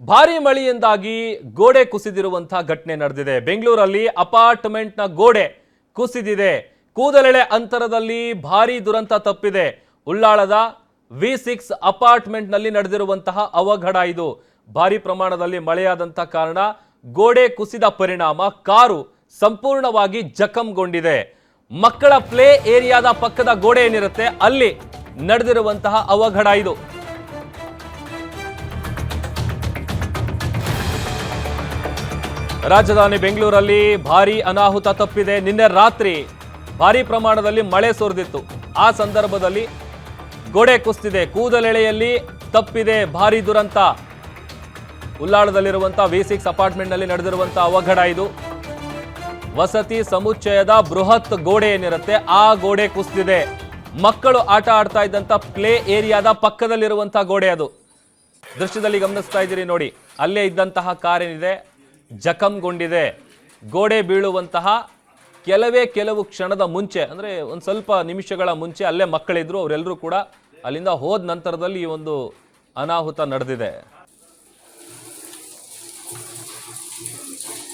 ಭಾರಿ ಮಳೆಯಿಂದಾಗಿ ಗೋಡೆ ಕುಸಿದಿರುವಂತಹ ಘಟನೆ ನಡೆದಿದೆ. ಬೆಂಗಳೂರಲ್ಲಿ ಅಪಾರ್ಟ್ಮೆಂಟ್ನ ಗೋಡೆ ಕುಸಿದಿದೆ. ಕೂದಲೆಳೆ ಅಂತರದಲ್ಲಿ ಭಾರಿ ದುರಂತ ತಪ್ಪಿದೆ. ಉಳ್ಳಾಳದ V6 ಅಪಾರ್ಟ್ಮೆಂಟ್ನಲ್ಲಿ ನಡೆದಿರುವಂತಹ ಅವಘಡ ಇದು. ಭಾರಿ ಪ್ರಮಾಣದಲ್ಲಿ ಮಳೆಯಾದಂತಹ ಕಾರಣ ಗೋಡೆ ಕುಸಿದ ಪರಿಣಾಮ ಕಾರು ಸಂಪೂರ್ಣವಾಗಿ ಜಖಂಗೊಂಡಿದೆ. ಮಕ್ಕಳ ಪ್ಲೇ ಏರಿಯಾದ ಪಕ್ಕದ ಗೋಡೆ ಏನಿರುತ್ತೆ ಅಲ್ಲಿ ನಡೆದಿರುವಂತಹ ಅವಘಡ ಇದು. ರಾಜಧಾನಿ ಬೆಂಗಳೂರಲ್ಲಿ ಭಾರಿ ಅನಾಹುತ ತಪ್ಪಿದೆ. ನಿನ್ನೆ ರಾತ್ರಿ ಭಾರಿ ಪ್ರಮಾಣದಲ್ಲಿ ಮಳೆ ಸುರಿದಿತ್ತು. ಆ ಸಂದರ್ಭದಲ್ಲಿ ಗೋಡೆ ಕುಸಿದಿದೆ. ಕೂದಲೆಳೆಯಲ್ಲಿ ತಪ್ಪಿದೆ ಭಾರಿ ದುರಂತ. ಉಳ್ಳಾಳದಲ್ಲಿರುವಂತಹ V6 ಅಪಾರ್ಟ್ಮೆಂಟ್ನಲ್ಲಿ ನಡೆದಿರುವಂತಹ ಅವಘಡ ಇದು. ವಸತಿ ಸಮುಚ್ಚಯದ ಬೃಹತ್ ಗೋಡೆ ಏನಿರುತ್ತೆ ಆ ಗೋಡೆ ಕುಸಿದಿದೆ. ಮಕ್ಕಳು ಆಟ ಆಡ್ತಾ ಇದ್ದಂತ ಪ್ಲೇ ಏರಿಯಾದ ಪಕ್ಕದಲ್ಲಿರುವಂತಹ ಗೋಡೆ ಅದು. ದೃಶ್ಯದಲ್ಲಿ ಗಮನಿಸ್ತಾ ಇದ್ದೀರಿ ನೋಡಿ, ಅಲ್ಲೇ ಇದ್ದಂತಹ ಕಾರ್ ಏನಿದೆ ಜಖಂಗೊಂಡಿದೆ. ಗೋಡೆ ಬೀಳುವಂತಹ ಕೆಲವು ಕ್ಷಣದ ಮುಂಚೆ, ಅಂದ್ರೆ ಒಂದು ಸ್ವಲ್ಪ ನಿಮಿಷಗಳ ಮುಂಚೆ ಅಲ್ಲೇ ಮಕ್ಕಳಿದ್ರು. ಅವರೆಲ್ಲರೂ ಕೂಡ ಅಲ್ಲಿಂದ ಹೋದ ನಂತರದಲ್ಲಿ ಈ ಒಂದು ಅನಾಹುತ ನಡೆದಿದೆ.